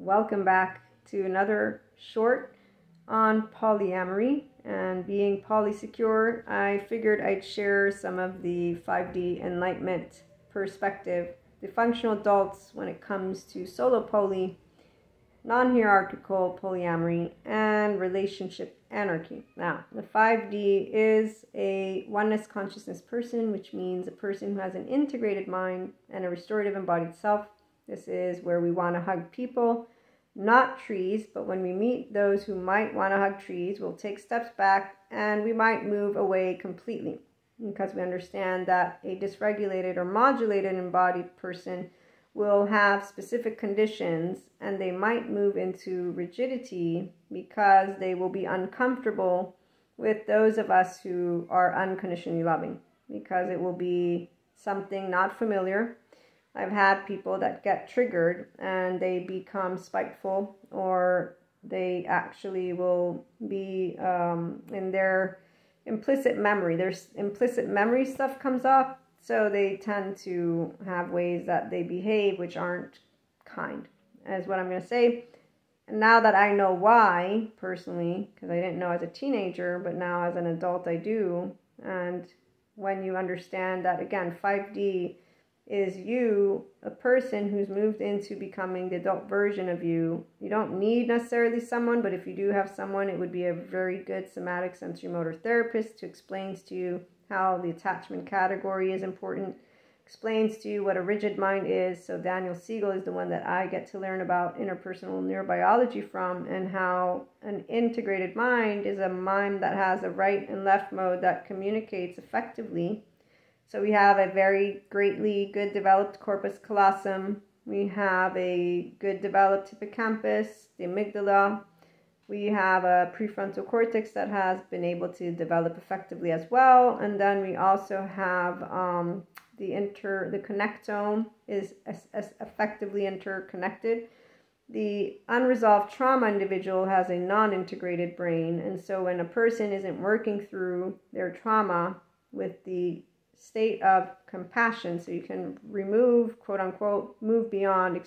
Welcome back to another short on polyamory and being polysecure. I figured I'd share some of the 5D enlightenment perspective, the functional adults when it comes to solo poly, non-hierarchical polyamory, and relationship anarchy. Now, the 5D is a oneness consciousness person, which means a person who has an integrated mind and a restorative embodied self. This is where we want to hug people, not trees, but when we meet those who might want to hug trees, we'll take steps back and we might move away completely, because we understand that a dysregulated or modulated embodied person will have specific conditions and they might move into rigidity because they will be uncomfortable with those of us who are unconditionally loving, because it will be something not familiar. I've had people that get triggered and they become spiteful, or they actually will be in their implicit memory. There's implicit memory stuff comes up, so they tend to have ways that they behave which aren't kind, is what I'm going to say. And now that I know why, personally, because I didn't know as a teenager, but now as an adult I do. And when you understand that, again, 5D is you, a person who's moved into becoming the adult version of you. You don't need necessarily someone, but if you do have someone, it would be a very good somatic sensory motor therapist who explains to you how the attachment category is important, explains to you what a rigid mind is. So Daniel Siegel is the one that I get to learn about interpersonal neurobiology from, and how an integrated mind is a mind that has a right and left mode that communicates effectively. So we have a very greatly good developed corpus callosum. We have a good developed hippocampus, the amygdala. We have a prefrontal cortex that has been able to develop effectively as well. And then we also have the connectome is effectively interconnected. The unresolved trauma individual has a non-integrated brain. And so when a person isn't working through their trauma with the state of compassion, so you can remove, quote unquote, move beyond,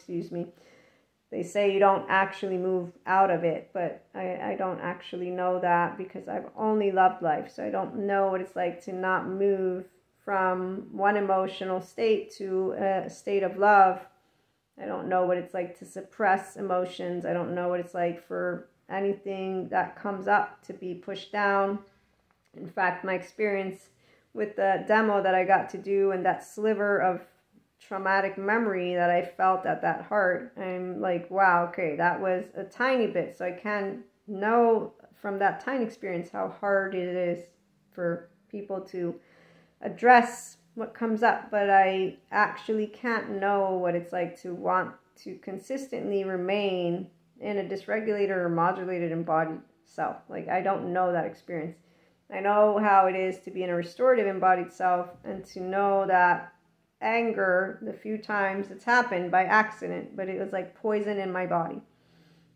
they say you don't actually move out of it, but I don't actually know that, because I've only loved life, so I don't know what it's like to not move from one emotional state to a state of love. I don't know what it's like to suppress emotions. I don't know what it's like for anything that comes up to be pushed down. In fact, my experience with the demo that I got to do and that sliver of traumatic memory that I felt at that heart, I'm like, wow, okay, that was a tiny bit. So I can know from that tiny experience how hard it is for people to address what comes up. But I actually can't know what it's like to want to consistently remain in a dysregulated or modulated embodied self. Like, I don't know that experience. I know how it is to be in a restorative embodied self, and to know that anger, the few times it's happened by accident, but it was like poison in my body.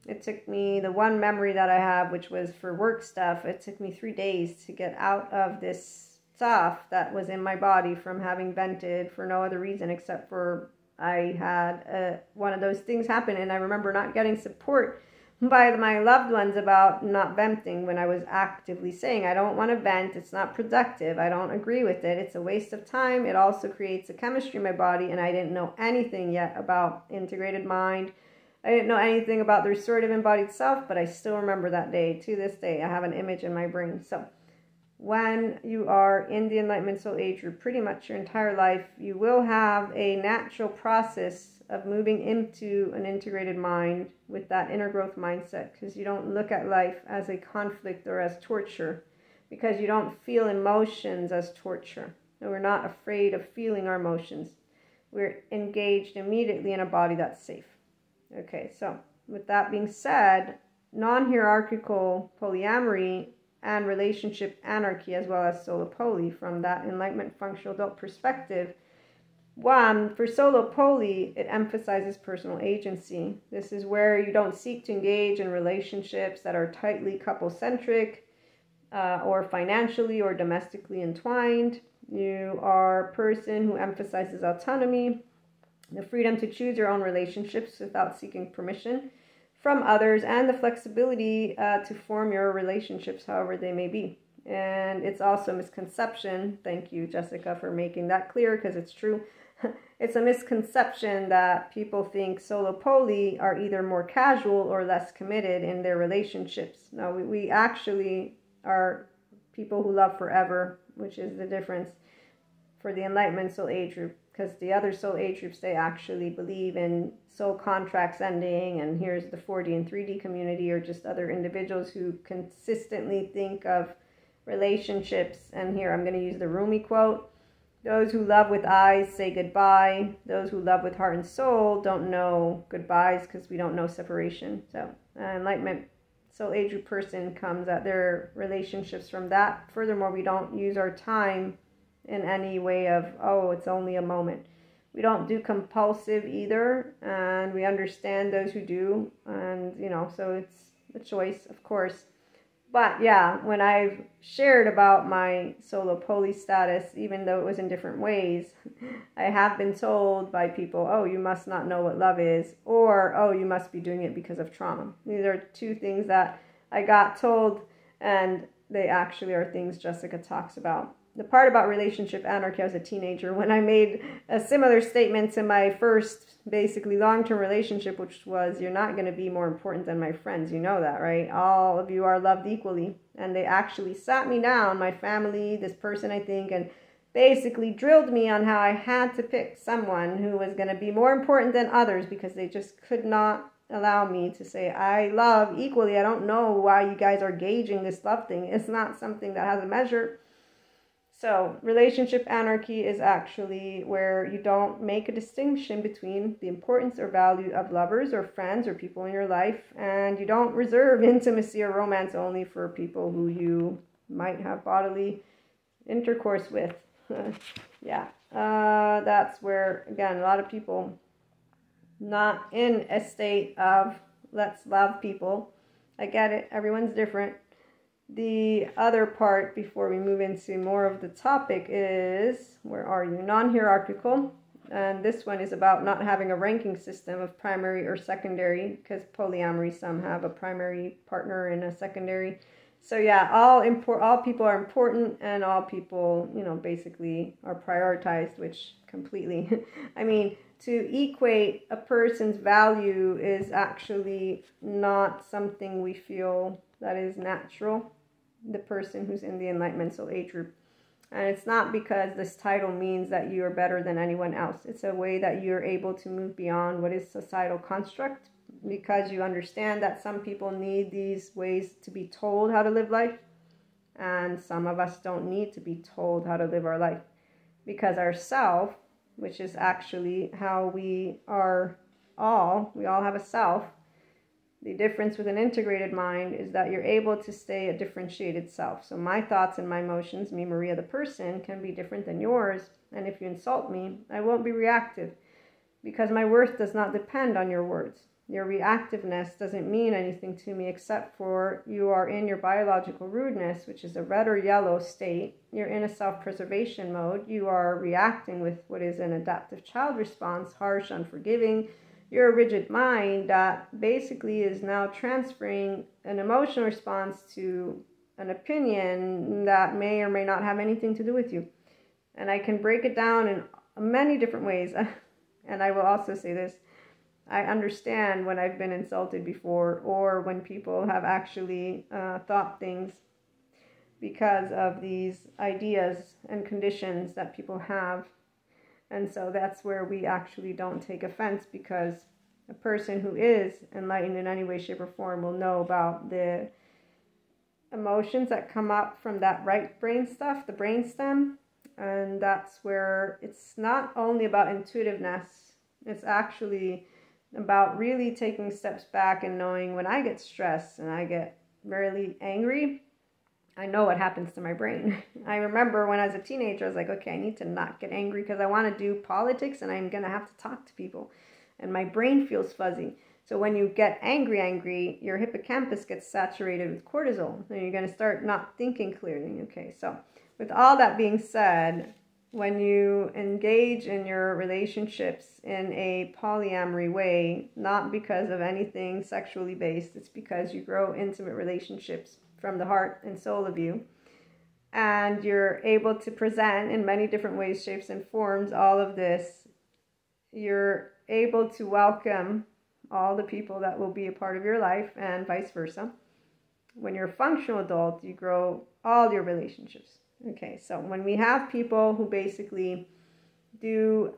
It took me, the one memory that I have, which was for work stuff, it took me 3 days to get out of this stuff that was in my body from having vented for no other reason except for I had one of those things happen, and I remember not getting support by my loved ones about not venting when I was actively saying, I don't want to vent, it's not productive, I don't agree with it, it's a waste of time, it also creates a chemistry in my body. And I didn't know anything yet about integrated mind. I didn't know anything about the restorative embodied self, but I still remember that day. To this day, I have an image in my brain. So when you are in the Enlightenment Soul Age group, pretty much your entire life, you will have a natural process of moving into an integrated mind with that inner growth mindset, because you don't look at life as a conflict or as torture, because you don't feel emotions as torture. And we're not afraid of feeling our emotions. We're engaged immediately in a body that's safe. Okay, so with that being said, non-hierarchical polyamory and relationship anarchy, as well as solo poly, from that enlightenment functional adult perspective. One, for solo poly, it emphasizes personal agency. This is where you don't seek to engage in relationships that are tightly couple-centric or financially or domestically entwined. You are a person who emphasizes autonomy, the freedom to choose your own relationships without seeking permission. from others, and the flexibility to form your relationships however they may be. And it's also a misconception, thank you Jessica for making that clear, because it's true. It's a misconception that people think solo poly are either more casual or less committed in their relationships. No, we actually are people who love forever, which is the difference for the Enlightenment soul age group, because the other soul age groups, they actually believe in soul contracts ending, and here's the 4D and 3D community, or just other individuals who consistently think of relationships. And here I'm going to use the Rumi quote: those who love with eyes say goodbye. Those who love with heart and soul don't know goodbyes, because we don't know separation. So Enlightenment soul age group person comes at their relationships from that. Furthermore, we don't use our time in any way of, oh, it's only a moment. We don't do compulsive either, and we understand those who do, and so it's a choice, of course. But yeah, when I've shared about my solo poly status, even though it was in different ways, I have been told by people, oh, you must not know what love is, or, oh, you must be doing it because of trauma. These are two things that I got told, and they actually are things Jessica talks about. The part about relationship anarchy, I was a teenager when I made a similar statement to my first, basically, long-term relationship, which was, you're not going to be more important than my friends. You know that, right? All of you are loved equally. And they actually sat me down, my family, this person, I think, and basically drilled me on how I had to pick someone who was going to be more important than others, because they just could not allow me to say, I love equally. I don't know why you guys are gauging this love thing. It's not something that has a measure. So relationship anarchy is actually where you don't make a distinction between the importance or value of lovers or friends or people in your life, and you don't reserve intimacy or romance only for people who you might have bodily intercourse with. Yeah, that's where, again, a lot of people not in a state of let's love people. I get it, everyone's different. The other part before we move into more of the topic is, where are you? Non-hierarchical. And this one is about not having a ranking system of primary or secondary, because polyamory, some have a primary partner and a secondary. So yeah, all people are important, and all people, basically are prioritized, which completely, I mean, to equate a person's value is actually not something we feel that is natural. The person who's in the Enlightenment soul age group. And it's not because this title means that you are better than anyone else. It's a way that you're able to move beyond what is societal construct, because you understand that some people need these ways to be told how to live life, and some of us don't need to be told how to live our life, because our self, which is actually how we all have a self. The difference with an integrated mind is that you're able to stay a differentiated self. So my thoughts and my emotions, me, Maria, the person, can be different than yours. And if you insult me, I won't be reactive, because my worth does not depend on your words. Your reactiveness doesn't mean anything to me, except for you are in your biological rudeness, which is a red or yellow state. You're in a self-preservation mode. You are reacting with what is an adaptive child response, harsh, unforgiving. You're a rigid mind that basically is now transferring an emotional response to an opinion that may or may not have anything to do with you. And I can break it down in many different ways. And I will also say this. I understand when I've been insulted before, or when people have actually thought things because of these ideas and conditions that people have. And so that's where we actually don't take offense, because a person who is enlightened in any way, shape, or form will know about the emotions that come up from that right brain stuff, the brainstem. And that's where it's not only about intuitiveness, it's actually about really taking steps back and knowing when I get stressed and I get really angry, I know what happens to my brain. I remember when I was a teenager, I was like, okay, I need to not get angry because I want to do politics and I'm going to have to talk to people. And my brain feels fuzzy. So when you get angry, your hippocampus gets saturated with cortisol. And you're going to start not thinking clearly. Okay, so with all that being said, when you engage in your relationships in a polyamory way, not because of anything sexually based, it's because you grow intimate relationships from the heart and soul of you, and you're able to present in many different ways, shapes, and forms all of this, you're able to welcome all the people that will be a part of your life and vice versa. When you're a functional adult, you grow all your relationships. Okay, so when we have people who basically do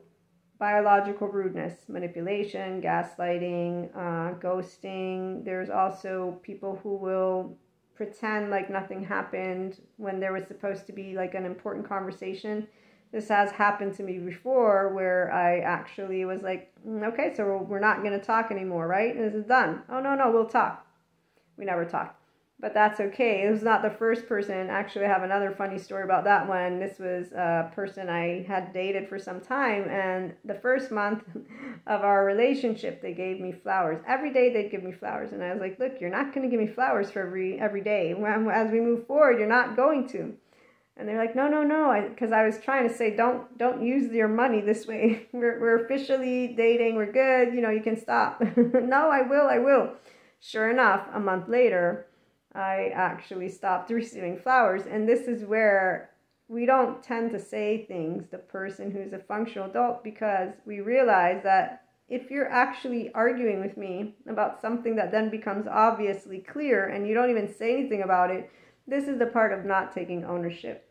biological rudeness, manipulation, gaslighting, ghosting, there's also people who will pretend like nothing happened when there was supposed to be like an important conversation. This has happened to me before where I actually was like, okay, so we're not going to talk anymore, right? This is done. Oh, no, we'll talk. We never talked. But that's okay. It was not the first person. Actually, I have another funny story about that one. This was a person I had dated for some time, and the first month of our relationship, they gave me flowers. Every day they'd give me flowers, and I was like, look, you're not going to give me flowers for every day. As we move forward, you're not going to. And they're like, no, because I was trying to say, don't use your money this way. We're officially dating. We're good. You can stop. No, I will. Sure enough, a month later, I actually stopped receiving flowers. And this is where we don't tend to say things, the person who's a functional adult, because we realize that if you're actually arguing with me about something that then becomes obviously clear and you don't even say anything about it, this is the part of not taking ownership.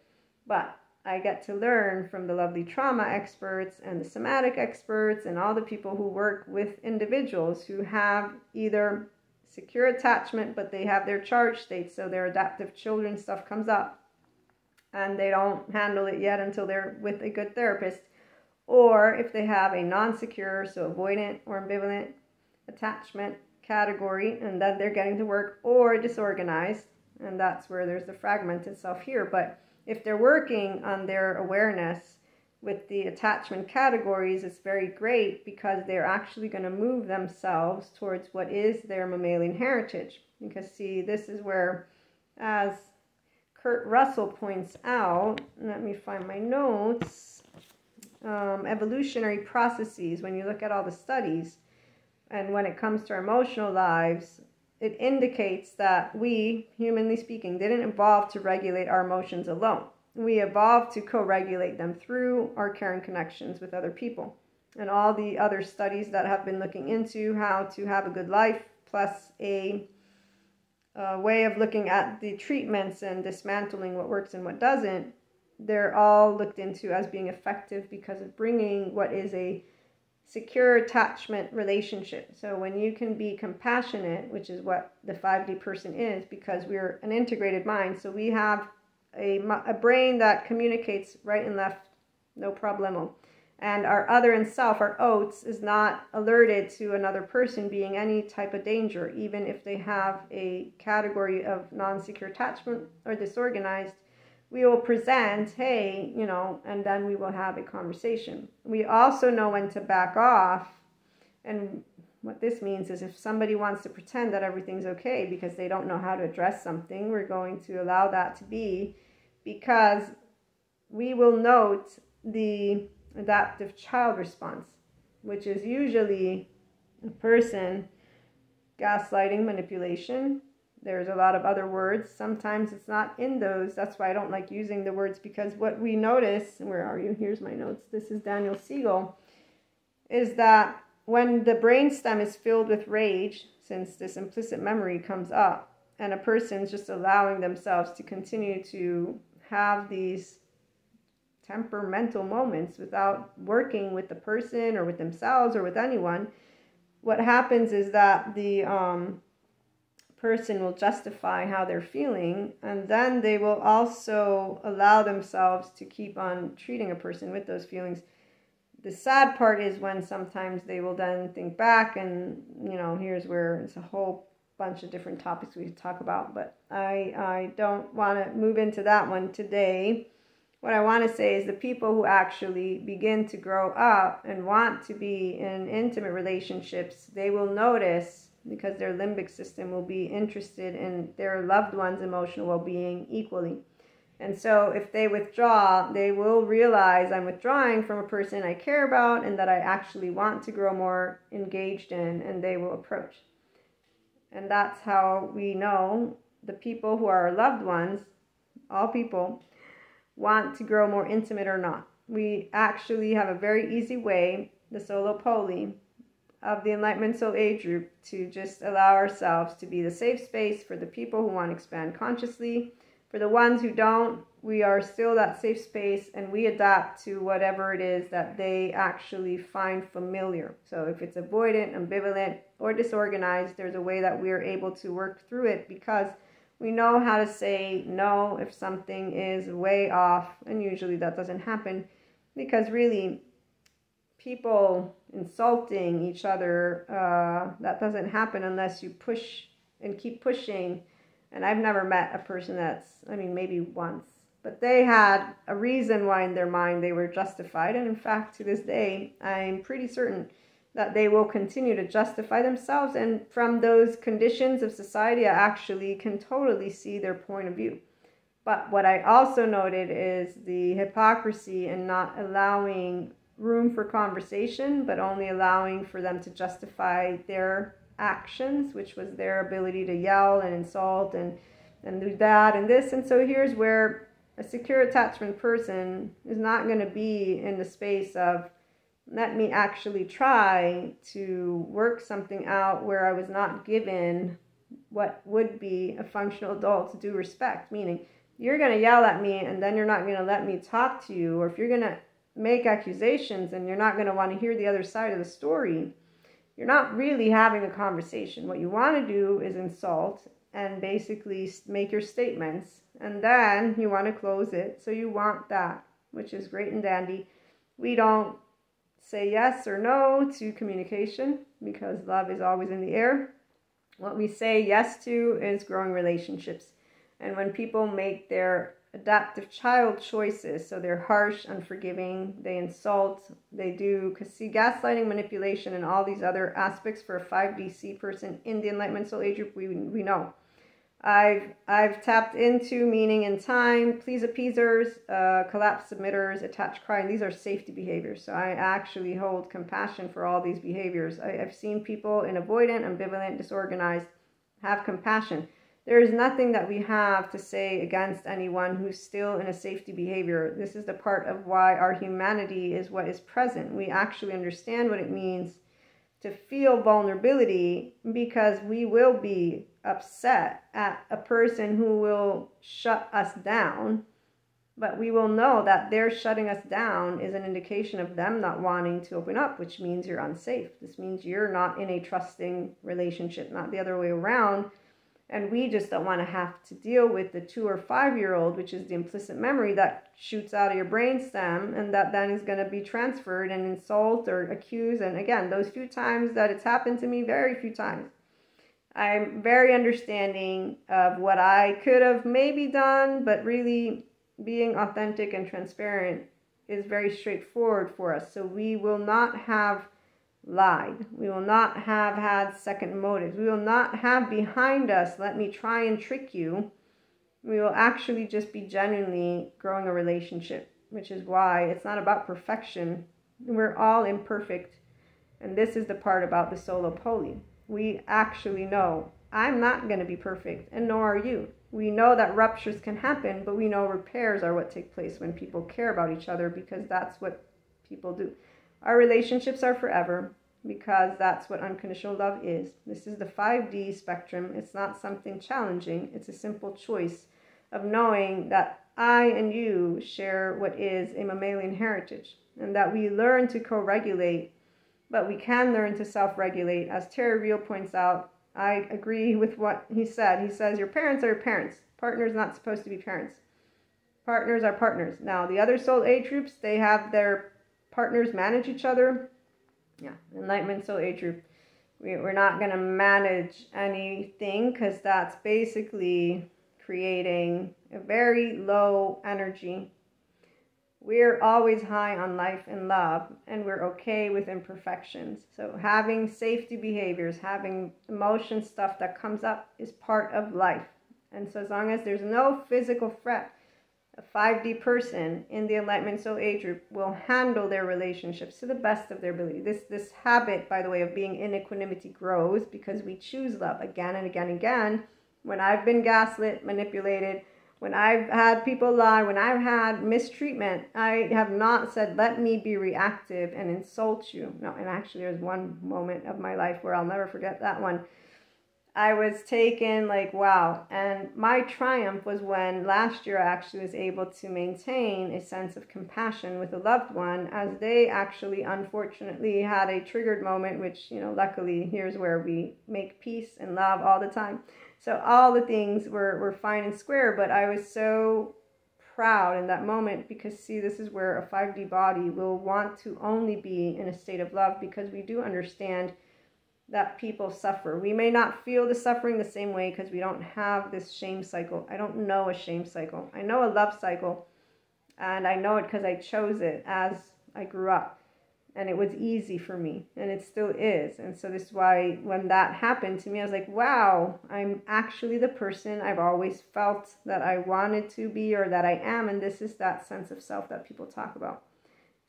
But I get to learn from the lovely trauma experts and the somatic experts and all the people who work with individuals who have either secure attachment, but they have their charge states, so their adaptive children stuff comes up and they don't handle it yet until they're with a good therapist, or if they have a non-secure, so avoidant or ambivalent attachment category, and then they're getting to work, or disorganized, and that's where there's the fragmented self here. But if they're working on their awareness with the attachment categories, it's very great because they're actually going to move themselves towards what is their mammalian heritage. Because see, this is where, as Kurt Russell points out, let me find my notes, evolutionary processes, when you look at all the studies, and when it comes to our emotional lives, it indicates that we, humanly speaking, didn't evolve to regulate our emotions alone. We evolved to co-regulate them through our caring connections with other people. And all the other studies that have been looking into how to have a good life, plus a way of looking at the treatments and dismantling what works and what doesn't, they're all looked into as being effective because of bringing what is a secure attachment relationship. So when you can be compassionate, which is what the 5D person is, because we're an integrated mind, so we have a brain that communicates right and left, no problemo. And our other and self, our oats, is not alerted to another person being any type of danger, even if they have a category of non-secure attachment or disorganized. We will present, hey, and then we will have a conversation. We also know when to back off. And what this means is if somebody wants to pretend that everything's okay because they don't know how to address something, we're going to allow that to be, because we will note the adaptive child response, which is usually a person gaslighting, manipulation. There's a lot of other words. Sometimes it's not in those. That's why I don't like using the words, because what we notice, where are you? Here's my notes. This is Daniel Siegel, is that when the brainstem is filled with rage, since this implicit memory comes up, and a person's just allowing themselves to continue to have these temperamental moments without working with the person or with themselves or with anyone, what happens is that the person will justify how they're feeling, and then they will also allow themselves to keep on treating a person with those feelings. The sad part is when sometimes they will then think back, and here's where it's a whole bunch of different topics we could talk about, but I don't want to move into that one today. What I want to say is the people who actually begin to grow up and want to be in intimate relationships, they will notice, because their limbic system will be interested in their loved one's emotional well-being equally. And so if they withdraw, they will realize I'm withdrawing from a person I care about and that I actually want to grow more engaged in, and they will approach. And that's how we know the people who are our loved ones, all people, want to grow more intimate or not. We actually have a very easy way, the solo poly of the Enlightenment Soul Age group, to just allow ourselves to be the safe space for the people who want to expand consciously. For the ones who don't, we are still that safe space, and we adapt to whatever it is that they actually find familiar. So if it's avoidant, ambivalent, or disorganized, there's a way that we are able to work through it because we know how to say no if something is way off, and usually that doesn't happen because really people insulting each other, that doesn't happen unless you push and keep pushing. And I've never met a person maybe once, but they had a reason why in their mind they were justified. And in fact, to this day, I'm pretty certain that they will continue to justify themselves. And from those conditions of society, I actually can totally see their point of view. But what I also noted is the hypocrisy in not allowing room for conversation, but only allowing for them to justify their actions, which was their ability to yell and insult and do that and this. And so here's where a secure attachment person is not going to be in the space of, let me actually try to work something out where I was not given what would be a functional adult's due respect. Meaning, you're going to yell at me and then you're not going to let me talk to you. Or if you're going to make accusations and you're not going to want to hear the other side of the story, you're not really having a conversation. What you want to do is insult and basically make your statements, and then you want to close it. So you want that, which is great and dandy. We don't say yes or no to communication because love is always in the air. What we say yes to is growing relationships. And when people make their adaptive child choices, so they're harsh, unforgiving, they insult, they do, because see, gaslighting, manipulation, and all these other aspects for a 5DC person in the Enlightenment Soul Age group, we know. I've tapped into meaning in time, please appeasers, collapse submitters, attached crying. These are safety behaviors. So I actually hold compassion for all these behaviors. I've seen people in avoidant, ambivalent, disorganized have compassion. There is nothing that we have to say against anyone who's still in a safety behavior. This is the part of why our humanity is what is present. We actually understand what it means to feel vulnerability because we will be upset at a person who will shut us down, but we will know that their shutting us down is an indication of them not wanting to open up, which means you're unsafe. This means you're not in a trusting relationship, not the other way around. And we just don't want to have to deal with the 2 or 5-year-old, which is the implicit memory that shoots out of your brainstem and that then is going to be transferred and insult or accuse. And again, those few times that it's happened to me, very few times, I'm very understanding of what I could have maybe done, but really being authentic and transparent is very straightforward for us. So we will not have lied. We will not have had second motives. We will not have behind us, let me try and trick you. We will actually just be genuinely growing a relationship, which is why it's not about perfection. We're all imperfect. And this is the part about the solo poly. We actually know I'm not going to be perfect, and nor are you. We know that ruptures can happen, but we know repairs are what take place when people care about each other, because that's what people do. Our relationships are forever because that's what unconditional love is. This is the 5D spectrum. It's not something challenging. It's a simple choice of knowing that I and you share what is a mammalian heritage, and that we learn to co-regulate, but we can learn to self-regulate. As Terry Real points out, I agree with what he said. He says your parents are your parents. Partners not supposed to be parents. Partners are partners. Now, the other soul age groups, they have their partners manage each other. Yeah, Enlightenment Soul Age group. We're not going to manage anything because that's basically creating a very low energy. We're always high on life and love, and we're okay with imperfections. So having safety behaviors, having emotion stuff that comes up is part of life. And so as long as there's no physical threat A 5D person in the Enlightenment Soul Age group will handle their relationships to the best of their ability. This habit, by the way, of being in equanimity grows because we choose love again and again and again. When I've been gaslit, manipulated, when I've had people lie, when I've had mistreatment, I have not said, let me be reactive and insult you. No, and actually there's one moment of my life where I'll never forget that one. I was taken like, wow. And my triumph was when last year I actually was able to maintain a sense of compassion with a loved one, as they actually unfortunately had a triggered moment, which, luckily here's where we make peace and love all the time. So all the things were fine and square, but I was so proud in that moment because, see, this is where a 5D body will want to only be in a state of love, because we do understand that people suffer. We may not feel the suffering the same way because we don't have this shame cycle. I don't know a shame cycle. I know a love cycle, and I know it because I chose it as I grew up. And it was easy for me, and it still is. And so this is why when that happened to me, I was like, wow, I'm actually the person I've always felt that I wanted to be, or that I am. And this is that sense of self that people talk about.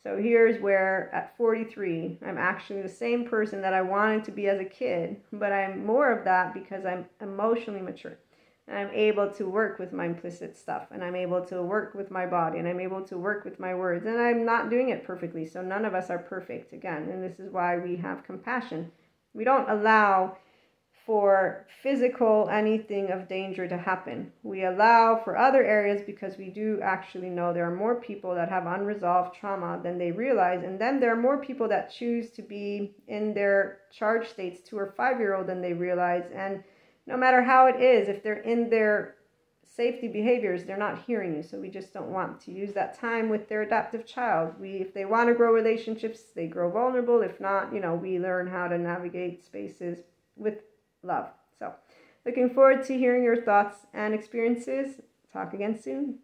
So here's where at 43, I'm actually the same person that I wanted to be as a kid, but I'm more of that because I'm emotionally mature. And I'm able to work with my implicit stuff, and I'm able to work with my body, and I'm able to work with my words, and I'm not doing it perfectly. So none of us are perfect, again, and this is why we have compassion. We don't allow for physical anything of danger to happen. We allow for other areas because we do actually know there are more people that have unresolved trauma than they realize, and then there are more people that choose to be in their charge states 2 or 5-year-old than they realize. And no matter how it is, if they're in their safety behaviors, they're not hearing you. So we just don't want to use that time with their adaptive child. If they want to grow relationships, they grow vulnerable. If not, we learn how to navigate spaces with love. So looking forward to hearing your thoughts and experiences. Talk again soon.